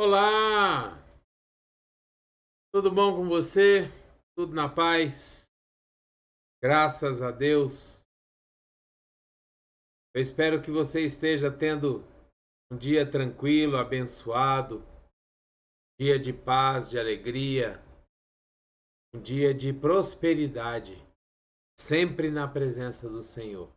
Olá, tudo bom com você? Tudo na paz? Graças a Deus. Eu espero que você esteja tendo um dia tranquilo, abençoado, dia de paz, de alegria, um dia de prosperidade, sempre na presença do Senhor.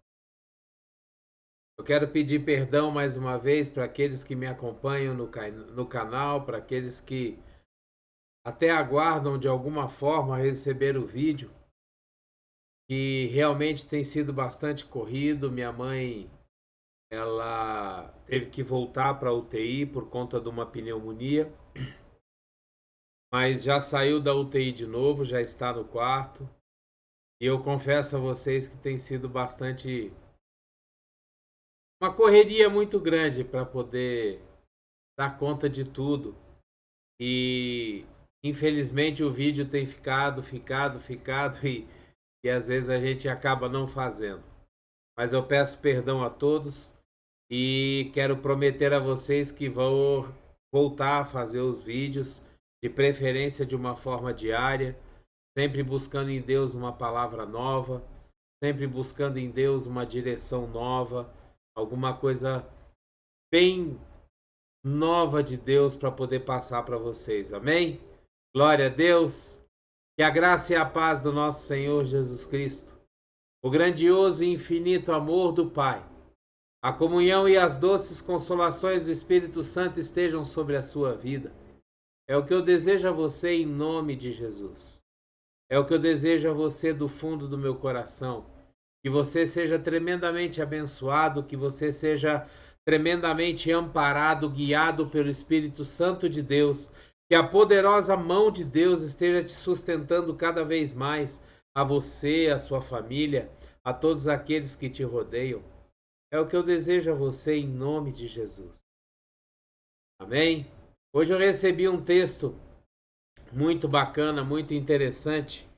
Eu quero pedir perdão mais uma vez para aqueles que me acompanham no canal, para aqueles que até aguardam de alguma forma receber o vídeo, que realmente tem sido bastante corrido. Minha mãe, ela teve que voltar para a UTI por conta de uma pneumonia, mas já saiu da UTI de novo, já está no quarto. E eu confesso a vocês que tem sido bastante uma correria muito grande para poder dar conta de tudo. E infelizmente o vídeo tem ficado e às vezes a gente acaba não fazendo. Mas eu peço perdão a todos e quero prometer a vocês que vou voltar a fazer os vídeos, de preferência de uma forma diária, sempre buscando em Deus uma palavra nova, sempre buscando em Deus uma direção nova, alguma coisa bem nova de Deus para poder passar para vocês. Amém? Glória a Deus. Que a graça e a paz do nosso Senhor Jesus Cristo, o grandioso e infinito amor do Pai, a comunhão e as doces consolações do Espírito Santo estejam sobre a sua vida. É o que eu desejo a você em nome de Jesus. É o que eu desejo a você do fundo do meu coração. Que você seja tremendamente abençoado, que você seja tremendamente amparado, guiado pelo Espírito Santo de Deus. Que a poderosa mão de Deus esteja te sustentando cada vez mais, a você, a sua família, a todos aqueles que te rodeiam. É o que eu desejo a você em nome de Jesus. Amém? Hoje eu recebi um texto muito bacana, muito interessante.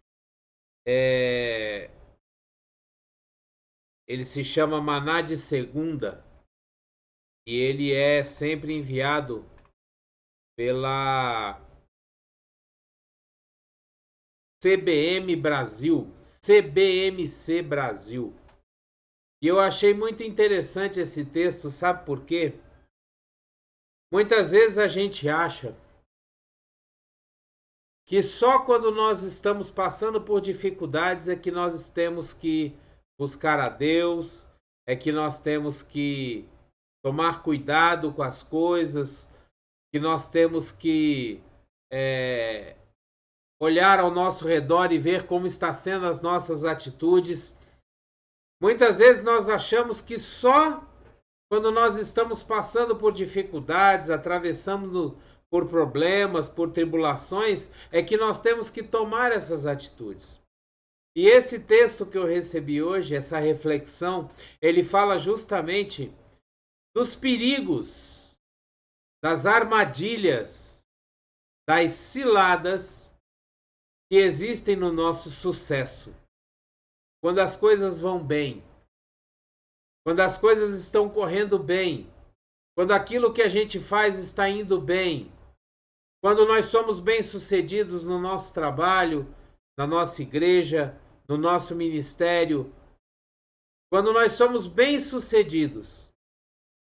Ele se chama Maná de Segunda e ele é sempre enviado pela CBM Brasil, CBMC Brasil. E eu achei muito interessante esse texto, sabe por quê? Muitas vezes a gente acha que só quando nós estamos passando por dificuldades é que nós temos que buscar a Deus, é que nós temos que tomar cuidado com as coisas, que nós temos que olhar ao nosso redor e ver como está sendo as nossas atitudes. Muitas vezes nós achamos que só quando nós estamos passando por dificuldades, atravessando por problemas, por tribulações, é que nós temos que tomar essas atitudes. E esse texto que eu recebi hoje, essa reflexão, ele fala justamente dos perigos, das armadilhas, das ciladas que existem no nosso sucesso. Quando as coisas vão bem, quando as coisas estão correndo bem, quando aquilo que a gente faz está indo bem, quando nós somos bem-sucedidos no nosso trabalho, na nossa igreja, no nosso ministério, quando nós somos bem-sucedidos,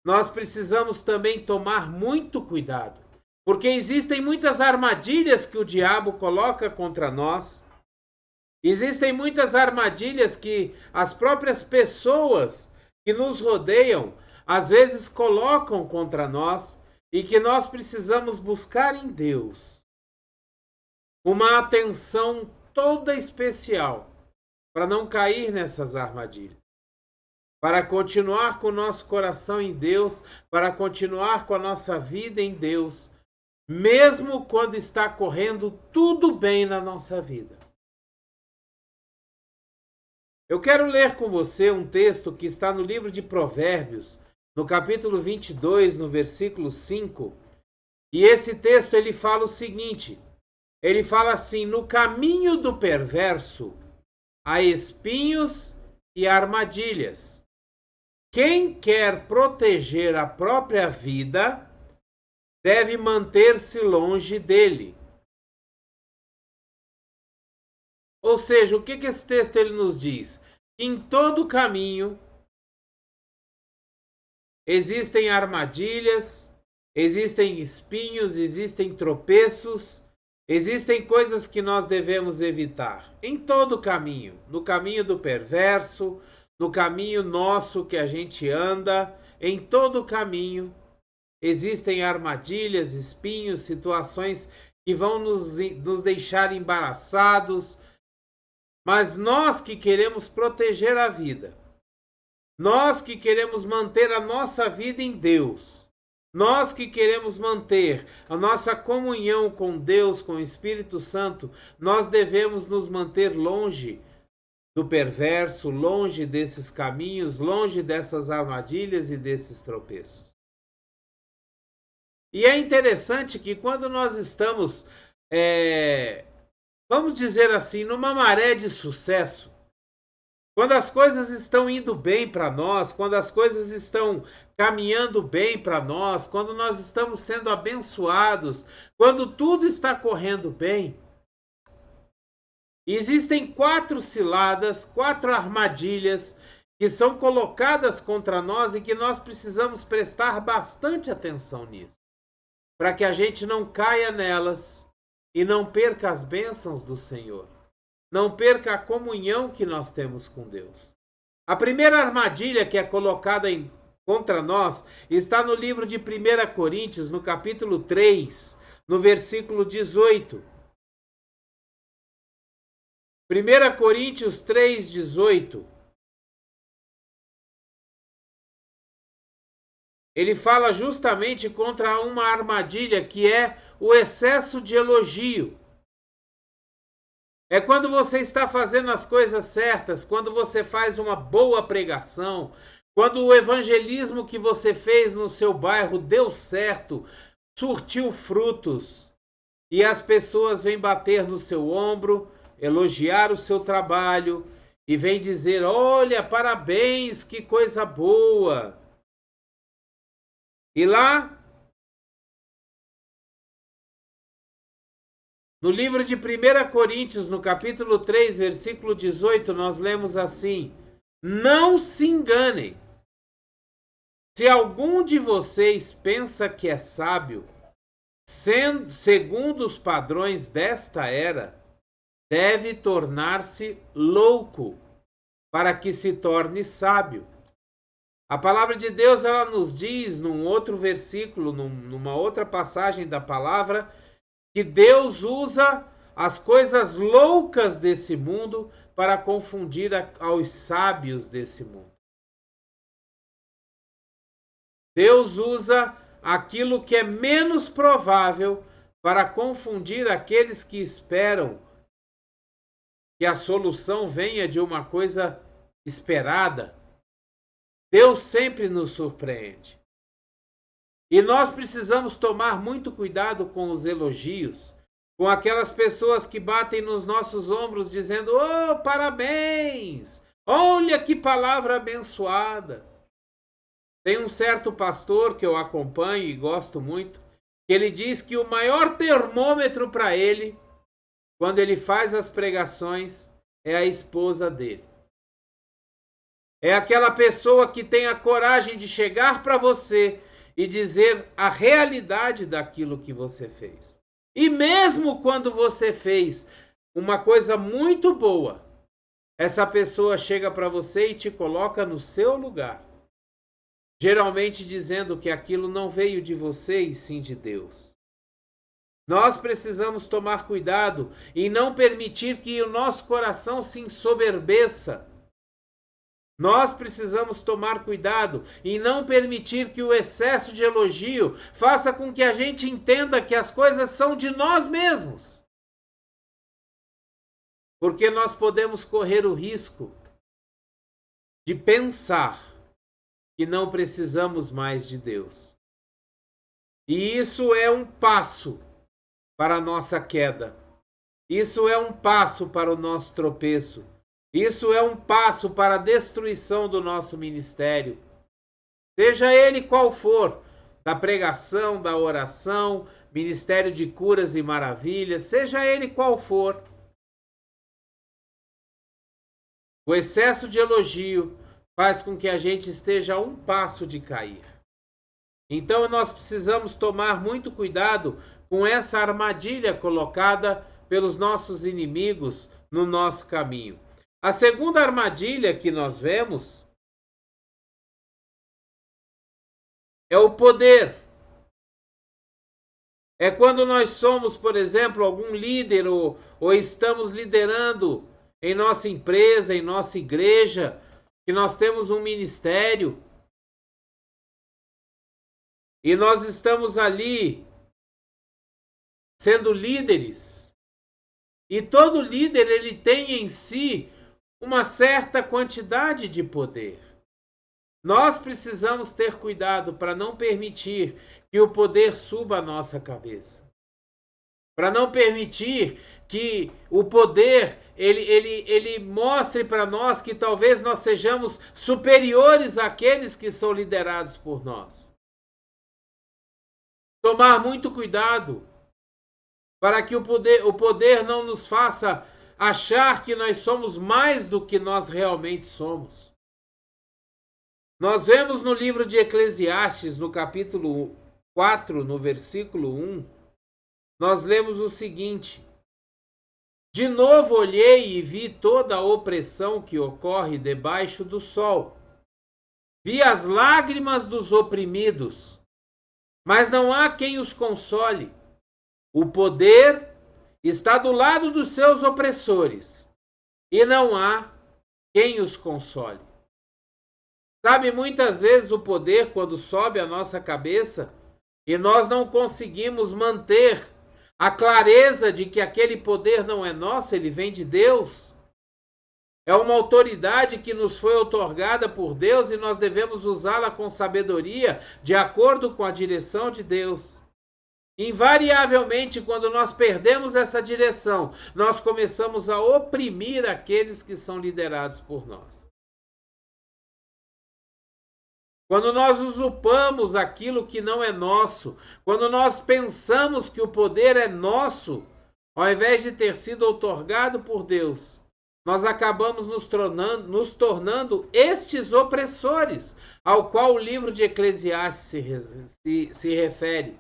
nós precisamos também tomar muito cuidado, porque existem muitas armadilhas que o diabo coloca contra nós, existem muitas armadilhas que as próprias pessoas que nos rodeiam às vezes colocam contra nós e que nós precisamos buscar em Deus uma atenção toda especial para não cair nessas armadilhas, para continuar com o nosso coração em Deus, para continuar com a nossa vida em Deus, mesmo quando está correndo tudo bem na nossa vida. Eu quero ler com você um texto que está no livro de Provérbios, no capítulo 22, no versículo 5. E esse texto ele fala o seguinte, ele fala assim: no caminho do perverso há espinhos e armadilhas. Quem quer proteger a própria vida deve manter-se longe dele. Ou seja, o que esse texto ele nos diz? Em todo caminho existem armadilhas, existem espinhos, existem tropeços, existem coisas que nós devemos evitar. Em todo caminho, no caminho do perverso, no caminho nosso que a gente anda, em todo caminho existem armadilhas, espinhos, situações que vão nos deixar embaraçados. Mas nós que queremos proteger a vida, nós que queremos manter a nossa vida em Deus, nós que queremos manter a nossa comunhão com Deus, com o Espírito Santo, nós devemos nos manter longe do perverso, longe desses caminhos, longe dessas armadilhas e desses tropeços. E é interessante que quando nós estamos, vamos dizer assim, numa maré de sucesso, quando as coisas estão indo bem para nós, quando as coisas estão caminhando bem para nós, quando nós estamos sendo abençoados, quando tudo está correndo bem, existem 4 ciladas, 4 armadilhas que são colocadas contra nós e que nós precisamos prestar bastante atenção nisso, para que a gente não caia nelas e não perca as bênçãos do Senhor. Não perca a comunhão que nós temos com Deus. A primeira armadilha que é colocada contra nós está no livro de 1 Coríntios, no capítulo 3, no versículo 18. 1 Coríntios 3, 18. Ele fala justamente contra uma armadilha que é o excesso de elogio. É quando você está fazendo as coisas certas, quando você faz uma boa pregação, quando o evangelismo que você fez no seu bairro deu certo, surtiu frutos, e as pessoas vêm bater no seu ombro, elogiar o seu trabalho, e vêm dizer, olha, parabéns, que coisa boa. E lá, no livro de 1 Coríntios, no capítulo 3, versículo 18, nós lemos assim: não se enganem. Se algum de vocês pensa que é sábio, segundo os padrões desta era, deve tornar-se louco, para que se torne sábio. A palavra de Deus, ela nos diz, num outro versículo, numa outra passagem da palavra, que Deus usa as coisas loucas desse mundo para confundir aos sábios desse mundo. Deus usa aquilo que é menos provável para confundir aqueles que esperam que a solução venha de uma coisa esperada. Deus sempre nos surpreende. E nós precisamos tomar muito cuidado com os elogios, com aquelas pessoas que batem nos nossos ombros dizendo, oh, parabéns, olha que palavra abençoada. Tem um certo pastor que eu acompanho e gosto muito, que ele diz que o maior termômetro para ele, quando ele faz as pregações, é a esposa dele. É aquela pessoa que tem a coragem de chegar para você e dizer a realidade daquilo que você fez. E mesmo quando você fez uma coisa muito boa, essa pessoa chega para você e te coloca no seu lugar. Geralmente dizendo que aquilo não veio de você e sim de Deus. Nós precisamos tomar cuidado e não permitir que o nosso coração se ensoberbeça. Nós precisamos tomar cuidado e não permitir que o excesso de elogio faça com que a gente entenda que as coisas são de nós mesmos. Porque nós podemos correr o risco de pensar que não precisamos mais de Deus. E isso é um passo para a nossa queda. Isso é um passo para o nosso tropeço. Isso é um passo para a destruição do nosso ministério. Seja ele qual for, da pregação, da oração, ministério de curas e maravilhas, seja ele qual for. O excesso de elogio faz com que a gente esteja a um passo de cair. Então nós precisamos tomar muito cuidado com essa armadilha colocada pelos nossos inimigos no nosso caminho. A segunda armadilha que nós vemos é o poder. É quando nós somos, por exemplo, algum líder ou estamos liderando em nossa empresa, em nossa igreja, que nós temos um ministério e nós estamos ali sendo líderes. E todo líder ele tem em si uma certa quantidade de poder. Nós precisamos ter cuidado para não permitir que o poder suba a nossa cabeça. Para não permitir que o poder ele mostre para nós que talvez nós sejamos superiores àqueles que são liderados por nós. Tomar muito cuidado para que o poder não nos faça achar que nós somos mais do que nós realmente somos. Nós vemos no livro de Eclesiastes, no capítulo 4, no versículo 1, nós lemos o seguinte: de novo olhei e vi toda a opressão que ocorre debaixo do sol. Vi as lágrimas dos oprimidos, mas não há quem os console. O poder está do lado dos seus opressores, e não há quem os console. Sabe, muitas vezes o poder, quando sobe a nossa cabeça, e nós não conseguimos manter a clareza de que aquele poder não é nosso, ele vem de Deus. É uma autoridade que nos foi outorgada por Deus e nós devemos usá-la com sabedoria, de acordo com a direção de Deus. Invariavelmente, quando nós perdemos essa direção, nós começamos a oprimir aqueles que são liderados por nós. Quando nós usurpamos aquilo que não é nosso, quando nós pensamos que o poder é nosso, ao invés de ter sido outorgado por Deus, nós acabamos nos tornando estes opressores, ao qual o livro de Eclesiastes se refere.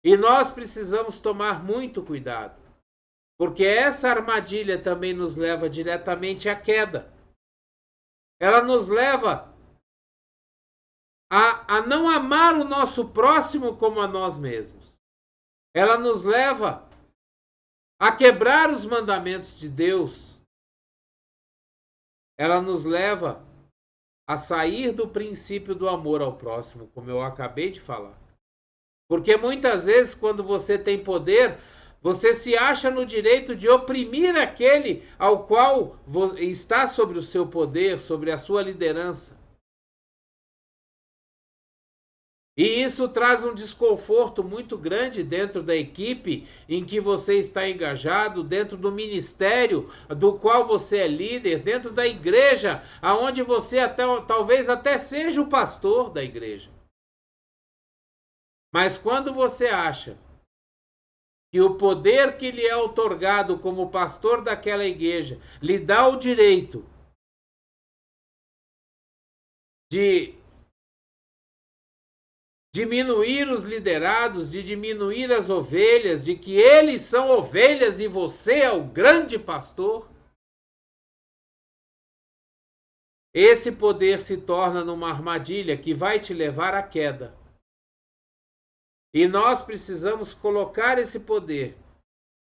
E nós precisamos tomar muito cuidado, porque essa armadilha também nos leva diretamente à queda. Ela nos leva a não amar o nosso próximo como a nós mesmos. Ela nos leva a quebrar os mandamentos de Deus. Ela nos leva a sair do princípio do amor ao próximo, como eu acabei de falar. Porque muitas vezes, quando você tem poder, você se acha no direito de oprimir aquele ao qual está sobre o seu poder, sobre a sua liderança. E isso traz um desconforto muito grande dentro da equipe em que você está engajado, dentro do ministério do qual você é líder, dentro da igreja, aonde você talvez até seja o pastor da igreja. Mas quando você acha que o poder que lhe é outorgado como pastor daquela igreja lhe dá o direito de diminuir os liderados, de diminuir as ovelhas, de que eles são ovelhas e você é o grande pastor, esse poder se torna numa armadilha que vai te levar à queda. E nós precisamos colocar esse poder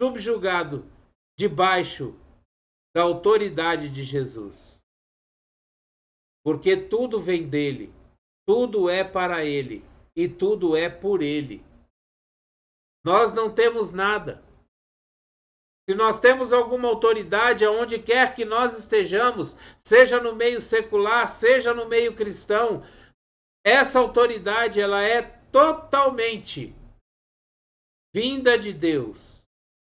subjugado debaixo da autoridade de Jesus. Porque tudo vem dele, tudo é para ele e tudo é por ele. Nós não temos nada. Se nós temos alguma autoridade aonde quer que nós estejamos, seja no meio secular, seja no meio cristão, essa autoridade ela é totalmente vinda de Deus,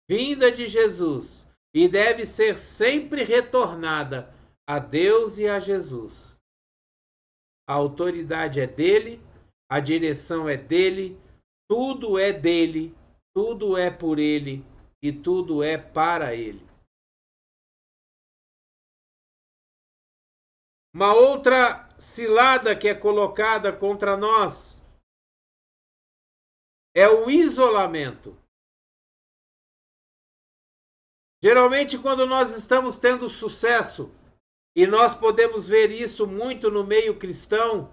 vinda de Jesus, e deve ser sempre retornada a Deus e a Jesus. A autoridade é dele, a direção é dele, tudo é dele, tudo é por ele e tudo é para ele. Uma outra cilada que é colocada contra nós é o isolamento. Geralmente, quando nós estamos tendo sucesso, e nós podemos ver isso muito no meio cristão,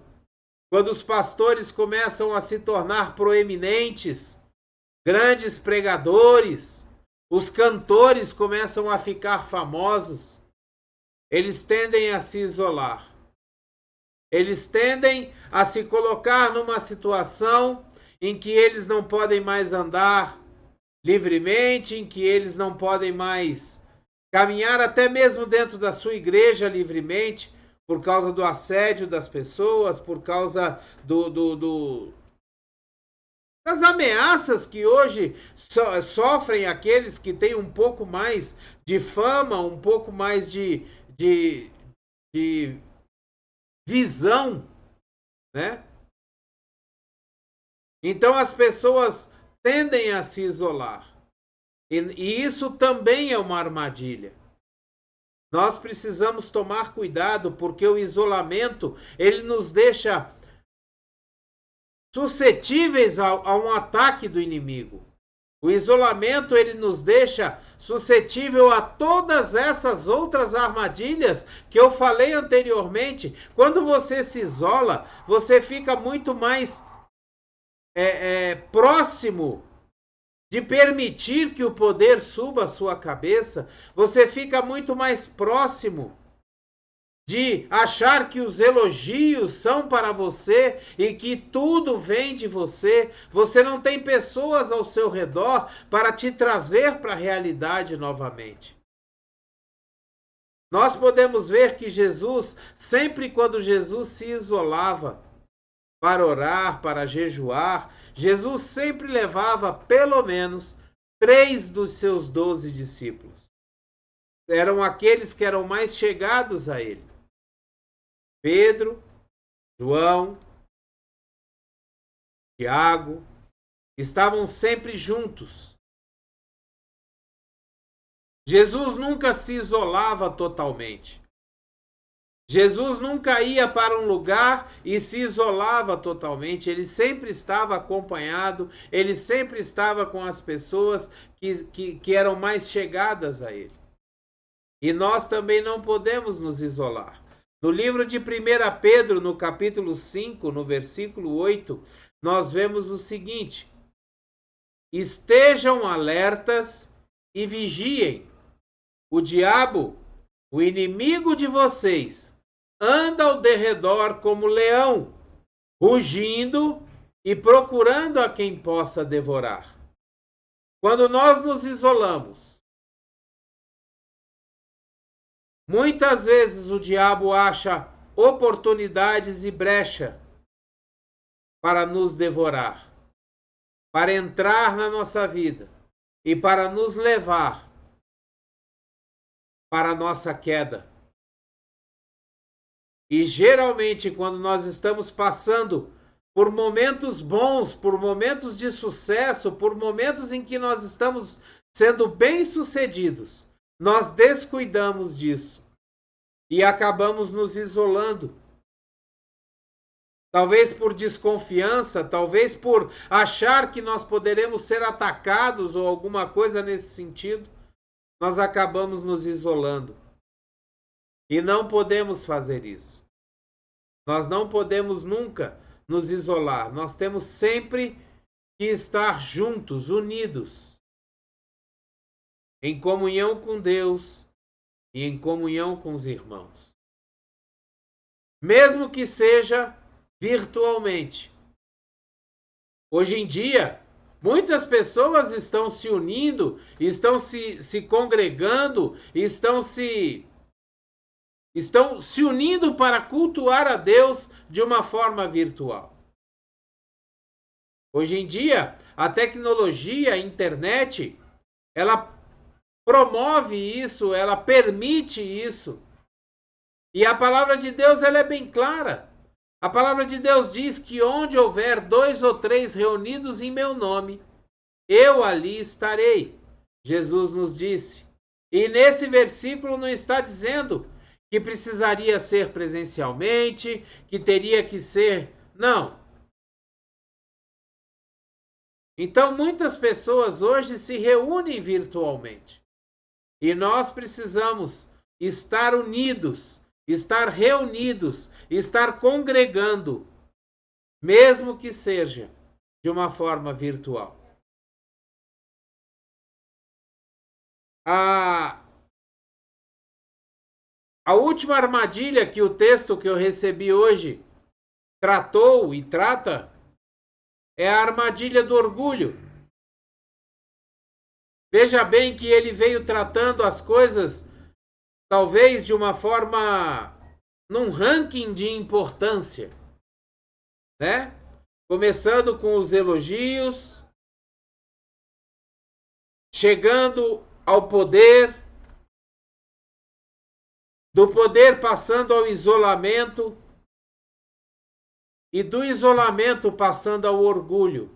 quando os pastores começam a se tornar proeminentes, grandes pregadores, os cantores começam a ficar famosos, eles tendem a se isolar. Eles tendem a se colocar numa situação em que eles não podem mais andar livremente, em que eles não podem mais caminhar até mesmo dentro da sua igreja livremente, por causa do assédio das pessoas, por causa das ameaças que hoje sofrem aqueles que têm um pouco mais de fama, um pouco mais de visão, né? Então as pessoas tendem a se isolar. E isso também é uma armadilha. Nós precisamos tomar cuidado, porque o isolamento, ele nos deixa suscetíveis a um ataque do inimigo. O isolamento, ele nos deixa suscetível a todas essas outras armadilhas que eu falei anteriormente. Quando você se isola, você fica muito mais próximo de permitir que o poder suba a sua cabeça, você fica muito mais próximo de achar que os elogios são para você e que tudo vem de você. Você não tem pessoas ao seu redor para te trazer para a realidade novamente. Nós podemos ver que Jesus, sempre quando Jesus se isolava para orar, para jejuar, Jesus sempre levava pelo menos 3 dos seus 12 discípulos. Eram aqueles que eram mais chegados a ele. Pedro, João, Tiago, estavam sempre juntos. Jesus nunca se isolava totalmente. Jesus nunca ia para um lugar e se isolava totalmente. Ele sempre estava acompanhado, ele sempre estava com as pessoas que eram mais chegadas a ele. E nós também não podemos nos isolar. No livro de 1 Pedro, no capítulo 5, no versículo 8, nós vemos o seguinte: estejam alertas e vigiem. O diabo, o inimigo de vocês, anda ao derredor como leão, rugindo e procurando a quem possa devorar. Quando nós nos isolamos, muitas vezes o diabo acha oportunidades e brecha para nos devorar, para entrar na nossa vida e para nos levar para a nossa queda. E geralmente, quando nós estamos passando por momentos bons, por momentos de sucesso, por momentos em que nós estamos sendo bem-sucedidos, nós descuidamos disso e acabamos nos isolando. Talvez por desconfiança, talvez por achar que nós poderemos ser atacados ou alguma coisa nesse sentido, nós acabamos nos isolando. E não podemos fazer isso. Nós não podemos nunca nos isolar. Nós temos sempre que estar juntos, unidos, em comunhão com Deus e em comunhão com os irmãos. Mesmo que seja virtualmente. Hoje em dia, muitas pessoas estão se unindo, estão se congregando, estão se unindo para cultuar a Deus de uma forma virtual. Hoje em dia, a tecnologia, a internet, ela promove isso, ela permite isso. E a palavra de Deus, ela é bem clara. A palavra de Deus diz que onde houver 2 ou 3 reunidos em meu nome, eu ali estarei. Jesus nos disse. E nesse versículo não está dizendo que precisaria ser presencialmente, que teria que ser. Não. Então, muitas pessoas hoje se reúnem virtualmente. E nós precisamos estar unidos, estar reunidos, estar congregando, mesmo que seja de uma forma virtual. A última armadilha que o texto que eu recebi hoje tratou e trata é a armadilha do orgulho. Veja bem que ele veio tratando as coisas talvez de uma forma num ranking de importância, né? Começando com os elogios, chegando ao poder, do poder passando ao isolamento e do isolamento passando ao orgulho.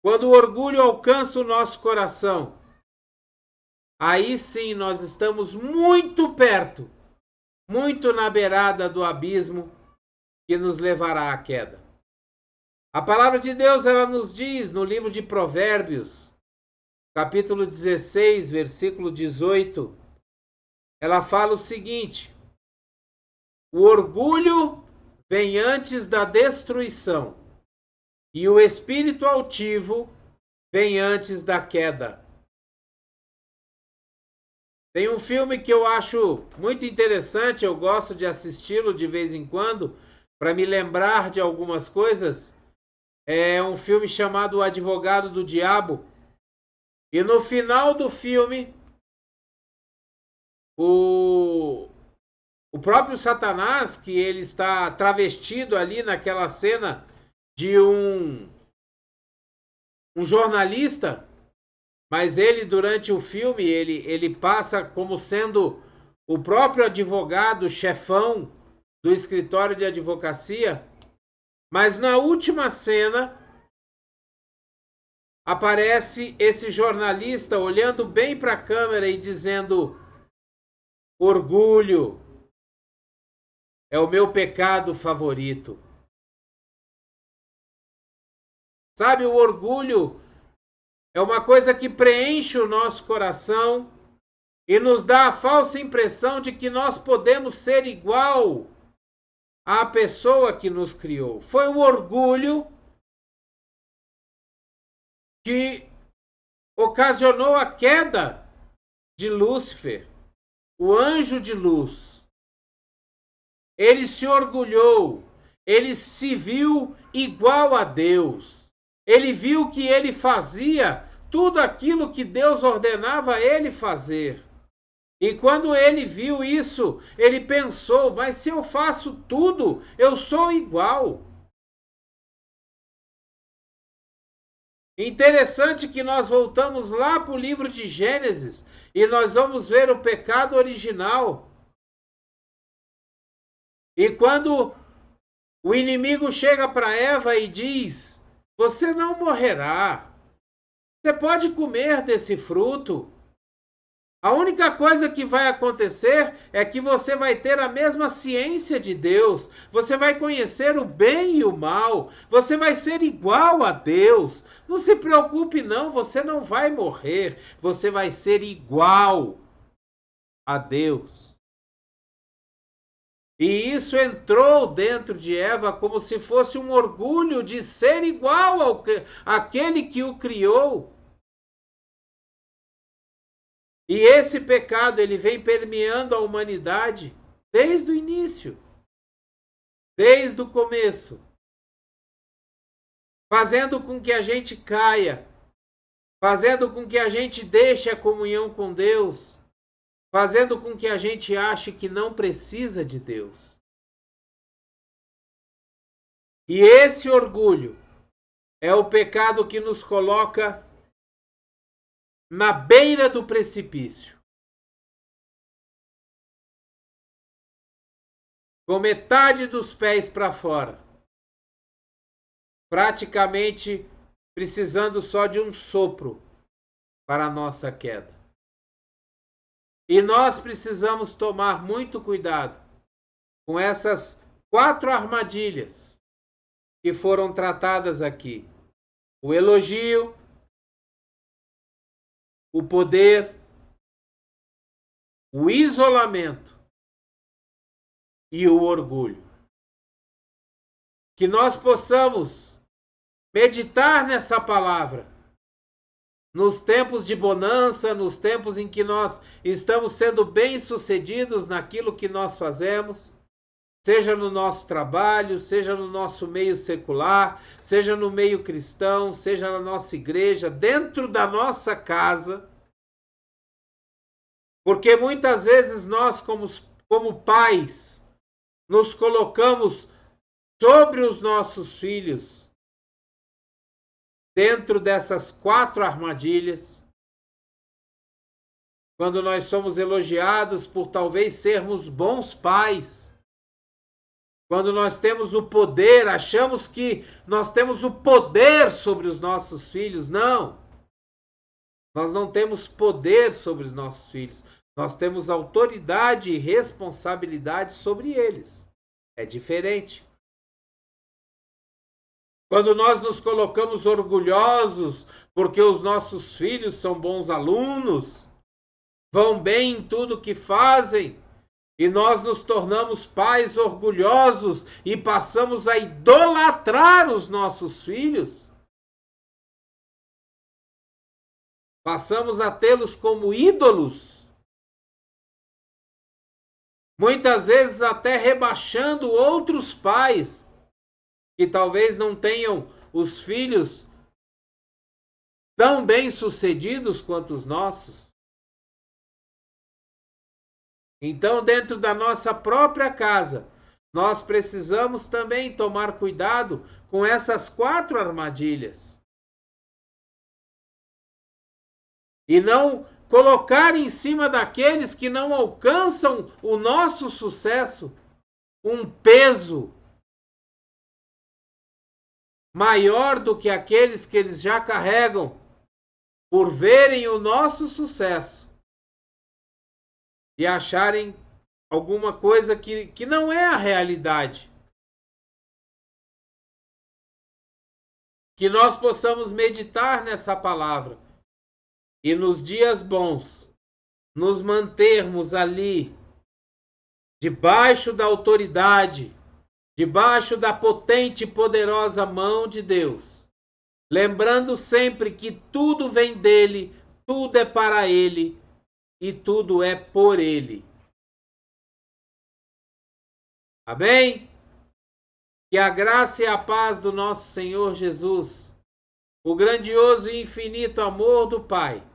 Quando o orgulho alcança o nosso coração, aí sim nós estamos muito perto, muito na beirada do abismo que nos levará à queda. A palavra de Deus, ela nos diz no livro de Provérbios, capítulo 16, versículo 18, ela fala o seguinte: o orgulho vem antes da destruição, e o espírito altivo vem antes da queda. Tem um filme que eu acho muito interessante, eu gosto de assisti-lo de vez em quando, para me lembrar de algumas coisas. É um filme chamado O Advogado do Diabo. E no final do filme, o próprio Satanás, que ele está travestido ali naquela cena de um jornalista, mas ele, durante o filme, ele passa como sendo o próprio advogado, chefão do escritório de advocacia. Mas na última cena, aparece esse jornalista olhando bem para a câmera e dizendo: orgulho é o meu pecado favorito. Sabe, o orgulho é uma coisa que preenche o nosso coração e nos dá a falsa impressão de que nós podemos ser igual à pessoa que nos criou. Foi o orgulho que ocasionou a queda de Lúcifer, o anjo de luz. Ele se orgulhou, ele se viu igual a Deus. Ele viu que ele fazia tudo aquilo que Deus ordenava a ele fazer. E quando ele viu isso, ele pensou: mas se eu faço tudo, eu sou igual. Interessante que nós voltamos lá para o livro de Gênesis e nós vamos ver o pecado original. E quando o inimigo chega para Eva e diz: você não morrerá, você pode comer desse fruto. A única coisa que vai acontecer é que você vai ter a mesma ciência de Deus, você vai conhecer o bem e o mal, você vai ser igual a Deus. Não se preocupe não, você não vai morrer, você vai ser igual a Deus. E isso entrou dentro de Eva como se fosse um orgulho de ser igual àquele que o criou. E esse pecado, ele vem permeando a humanidade desde o início, desde o começo, fazendo com que a gente caia, fazendo com que a gente deixe a comunhão com Deus, fazendo com que a gente ache que não precisa de Deus. E esse orgulho é o pecado que nos coloca na beira do precipício. com metade dos pés para fora, praticamente precisando só de um sopro para a nossa queda. E nós precisamos tomar muito cuidado com essas 4 armadilhas que foram tratadas aqui: o elogio, o poder, o isolamento e o orgulho. Que nós possamos meditar nessa palavra nos tempos de bonança, nos tempos em que nós estamos sendo bem-sucedidos naquilo que nós fazemos, seja no nosso trabalho, seja no nosso meio secular, seja no meio cristão, seja na nossa igreja, dentro da nossa casa. Porque muitas vezes nós, como pais, nos colocamos sobre os nossos filhos, dentro dessas 4 armadilhas, quando nós somos elogiados por talvez sermos bons pais, quando nós temos o poder, achamos que nós temos o poder sobre os nossos filhos. Não! Nós não temos poder sobre os nossos filhos. Nós temos autoridade e responsabilidade sobre eles. É diferente. Quando nós nos colocamos orgulhosos porque os nossos filhos são bons alunos, vão bem em tudo que fazem, e nós nos tornamos pais orgulhosos e passamos a idolatrar os nossos filhos, passamos a tê-los como ídolos, muitas vezes até rebaixando outros pais que talvez não tenham os filhos tão bem-sucedidos quanto os nossos. Então, dentro da nossa própria casa, nós precisamos também tomar cuidado com essas 4 armadilhas. E não colocar em cima daqueles que não alcançam o nosso sucesso um peso maior do que aqueles que eles já carregam por verem o nosso sucesso e acharem alguma coisa que não é a realidade. Que nós possamos meditar nessa palavra e nos dias bons nos mantermos ali debaixo da autoridade, debaixo da potente e poderosa mão de Deus, lembrando sempre que tudo vem dele, tudo é para ele e tudo é por ele. Amém? Que a graça e a paz do nosso Senhor Jesus, o grandioso e infinito amor do Pai,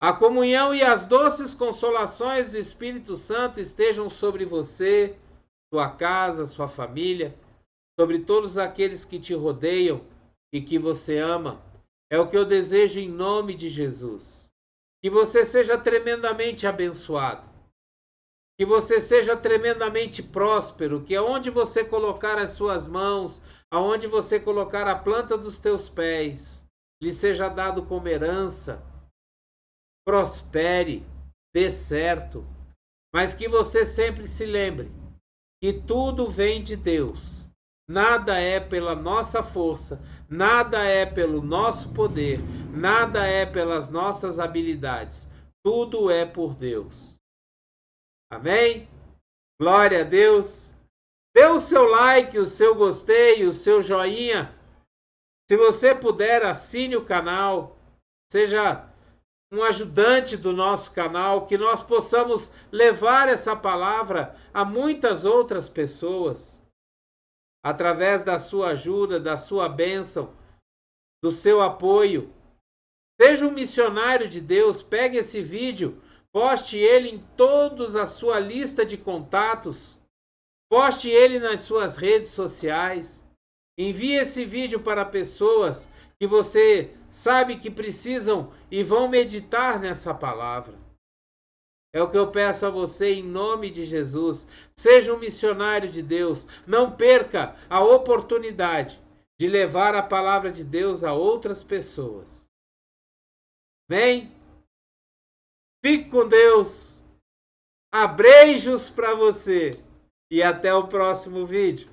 a comunhão e as doces consolações do Espírito Santo estejam sobre você, sua casa, sua família, sobre todos aqueles que te rodeiam e que você ama. É o que eu desejo em nome de Jesus. Que você seja tremendamente abençoado. Que você seja tremendamente próspero. Que aonde você colocar as suas mãos, aonde você colocar a planta dos teus pés, lhe seja dado como herança. Prospere, dê certo. Mas que você sempre se lembre que tudo vem de Deus. Nada é pela nossa força, nada é pelo nosso poder, nada é pelas nossas habilidades. Tudo é por Deus. Amém? Glória a Deus. Dê o seu like, o seu gostei, o seu joinha. Se você puder, assine o canal. Seja um ajudante do nosso canal, que nós possamos levar essa palavra a muitas outras pessoas. Através da sua ajuda, da sua bênção, do seu apoio. Seja um missionário de Deus, pegue esse vídeo, poste ele em toda a sua lista de contatos, poste ele nas suas redes sociais, envie esse vídeo para pessoas que você sabe que precisam e vão meditar nessa palavra. É o que eu peço a você em nome de Jesus. Seja um missionário de Deus. Não perca a oportunidade de levar a palavra de Deus a outras pessoas. Amém? Fique com Deus. Abreijos para você. E até o próximo vídeo.